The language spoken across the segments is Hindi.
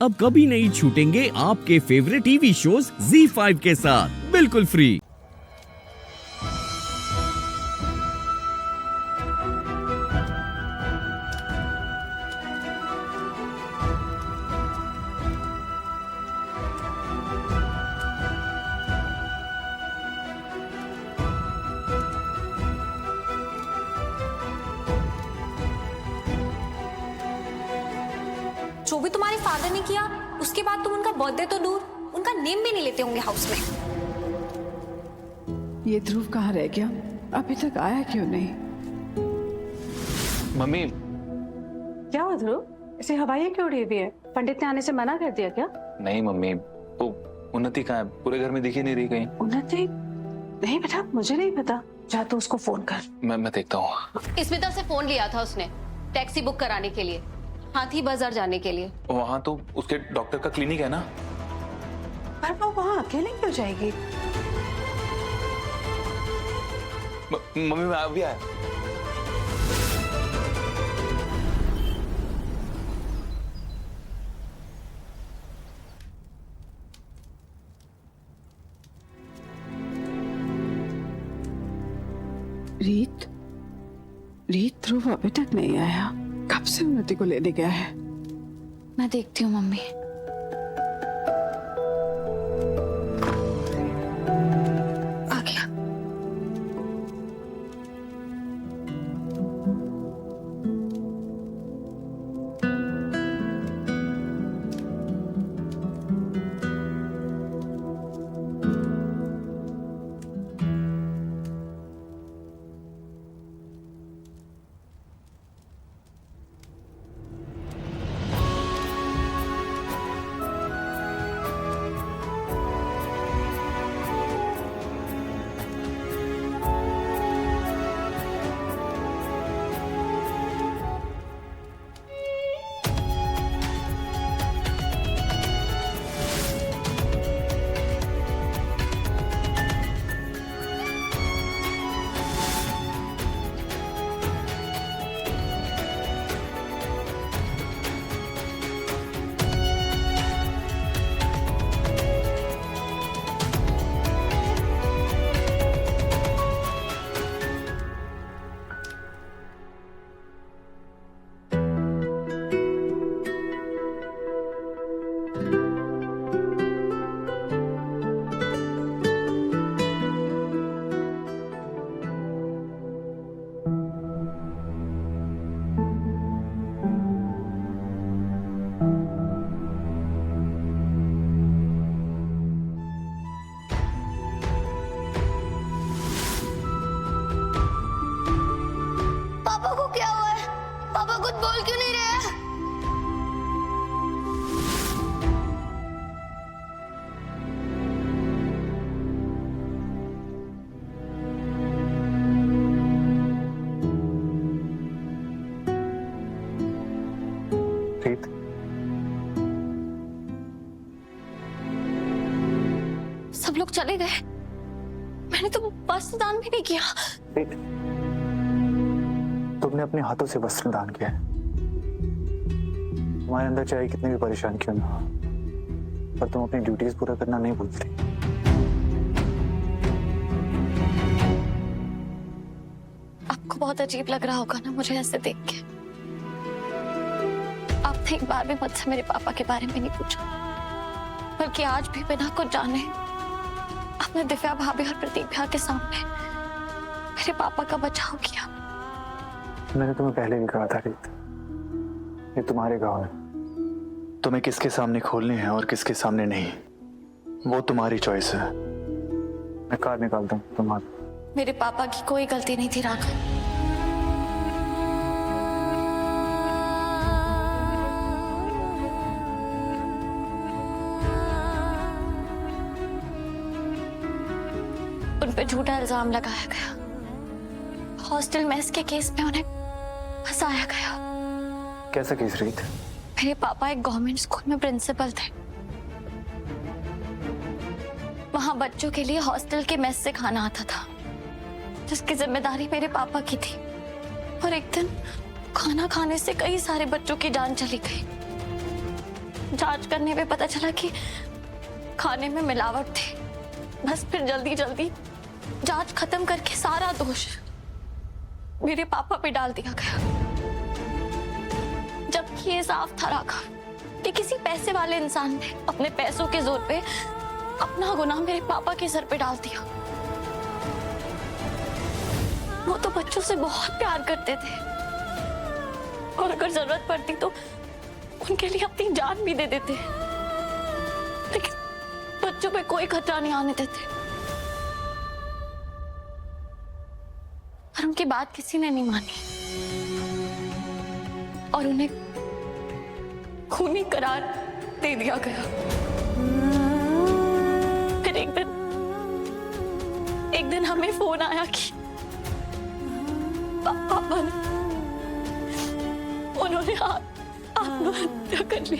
अब कभी नहीं छूटेंगे आपके फेवरेट टीवी शोज ZEE5 के साथ बिल्कुल फ्री। जो भी तुम्हारे फादर ने किया उसके बाद तुम उनका बर्थडे तो दूर, उनका नेम भी नहीं लेते होंगे हाउस में। ये ध्रुव कहाँ रह गया? अभी तक आया क्यों नहीं? मम्मी, क्या हुआ ध्रुव? ऐसी हवाइयाँ क्यों उड़ी हुई है? पंडित ने आने से मना कर दिया क्या? नहीं मम्मी, वो उन्नति कहाँ है? पूरे घर में दिखी नहीं रही कहीं। उन्नति? नहीं बेटा, मुझे नहीं पता। जा तू उसको फोन कर। मैं देखता हूँ। स्मिता से फोन लिया था उसने टैक्सी बुक कराने के लिए, हाथी बाजार जाने के लिए। वहाँ तो उसके डॉक्टर का क्लिनिक है ना। पर वो वहाँ अकेले क्यों जाएगी? मम्मी मैं अभी आया। रीत ध्रुव अभी तक नहीं आया। कब से उन्नति को लेने गया है? मैं देखती हूँ मम्मी। आ गया। पापा को क्या हुआ है? पापा कुछ बोल क्यों नहीं रहे हैं? रीत, सब लोग चले गए, मैंने तो वस्त्र दान भी नहीं किया। रीत, तुमने अपने हाथों से वस्त्र दान किया है। तुम्हारे अंदर चाहे कितनी भी परेशानी क्यों ना हो, पर तुम अपनी ड्यूटीज पूरा करना नहीं भूलती। आपको बहुत अजीब लग रहा होगा ना मुझे ऐसे देख के। आपने एक बार भी मुझसे मेरे पापा के बारे में नहीं पूछा, बल्कि आज भी बिना कुछ जाने आपने दिव्या भाभी और प्रतीक्षा के सामने मेरे पापा का बचाव किया। मैंने तुम्हें पहले भी कहा था रीत, ये तुम्हारे गाँव है, तुम्हें किसके सामने खोलने हैं और किसके सामने नहीं, वो तुम्हारी चॉइस है। मैं कार निकालता हूँ, तुम आ। मेरे पापा की कोई गलती नहीं थी राघव। उन पे झूठा इल्जाम लगाया गया। हॉस्टल मेस के केस में उन्हें फंसाया गया। कैसा केस रीत? मेरे पापा एक गवर्नमेंट स्कूल में प्रिंसिपल थे। वहां बच्चों के लिए हॉस्टल के मेस से खाना आता था, जिसकी जिम्मेदारी मेरे पापा की थी। और एक दिन खाना खाने से कई सारे बच्चों की जान चली गई। जांच करने पे पता चला कि खाने में मिलावट थी। बस फिर जल्दी जल्दी जांच खत्म करके सारा दोष मेरे पापा पे डाल दिया गया, जबकि ये साफ था राघव कि किसी पैसे वाले इंसान ने अपने पैसों के जोर पे अपना गुनाह मेरे पापा के सर पे डाल दिया। वो तो बच्चों से बहुत प्यार करते थे और अगर जरूरत पड़ती तो उनके लिए अपनी जान भी दे देते, लेकिन बच्चों पे कोई खतरा नहीं आने देते। पर उनकी बात किसी ने नहीं मानी और उन्हें खूनी करार दे दिया गया। फिर एक दिन हमें फोन आया कि पापा ने उन्होंने आत्महत्या कर ली।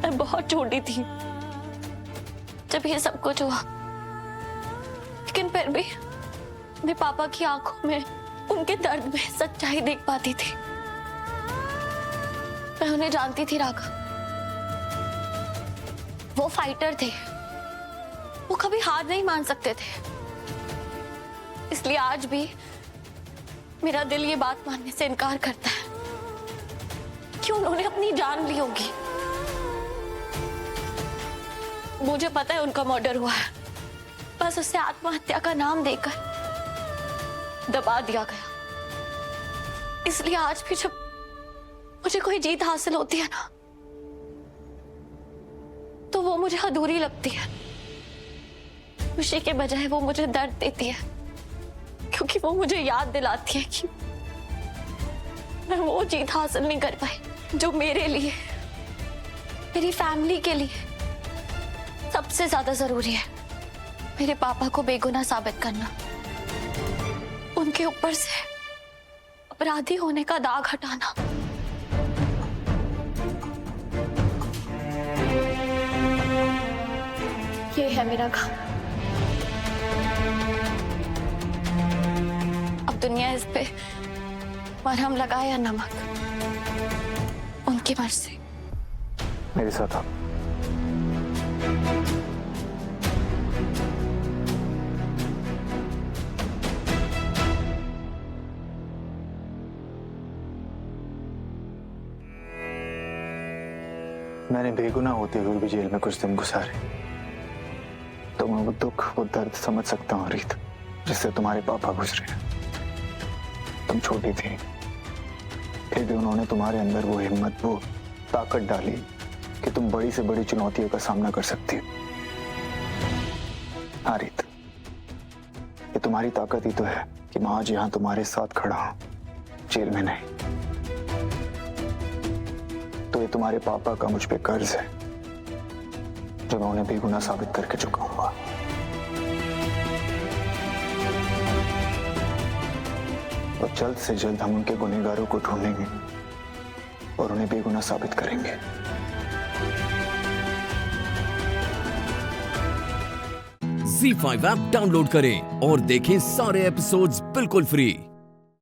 मैं बहुत छोटी थी जब ये सब कुछ हुआ, लेकिन फिर भी मेरे पापा की आंखों में, उनके दर्द में सच्चाई देख पाती थी। मैं उन्हें जानती थी राघव, वो फाइटर थे, वो कभी हार नहीं मान सकते थे। इसलिए आज भी मेरा दिल ये बात मानने से इनकार करता है कि उन्होंने अपनी जान ली होगी। मुझे पता है उनका मर्डर हुआ है, बस उसे आत्महत्या का नाम देकर दबा दिया गया। इसलिए आज भी जब मुझे कोई जीत हासिल होती है ना, तो वो मुझे अधूरी लगती है। खुशी के बजाय वो मुझे दर्द देती है, क्योंकि वो मुझे याद दिलाती है कि मैं वो जीत हासिल नहीं कर पाई जो मेरे लिए, मेरी फैमिली के लिए सबसे ज्यादा जरूरी है। मेरे पापा को बेगुनाह साबित करना, उनके ऊपर से अपराधी होने का दाग हटाना। ये है मेरा काम। अब दुनिया इस पे मरहम लगाए या नमक, उनकी मर्जी। मेरे साथ आप। मैंने बेगुनाह होते हुए भी जेल में कुछ दिन गुजारे, तो मैं वो दुख, वो दर्द समझ सकता हूँ रीत, जिससे तुम्हारे पापा गुजरे। तुम छोटी थी, फिर भी उन्होंने तुम्हारे अंदर वो हिम्मत, वो ताकत डाली कि तुम बड़ी से बड़ी चुनौतियों का सामना कर सकती हो। हाँ रीत, ये तुम्हारी ताकत ही तो है कि मैं आज यहाँ तुम्हारे साथ खड़ा हूँ, जेल में नहीं। तो ये तुम्हारे पापा का मुझ पे कर्ज है, जो मैं उन्हें बेगुनाह साबित करके चुकाऊंगा। और जल्द से जल्द हम उनके गुनहगारों को ढूंढेंगे और उन्हें बेगुनाह साबित करेंगे। ZEE5 ऐप डाउनलोड करें और देखें सारे एपिसोड्स बिल्कुल फ्री।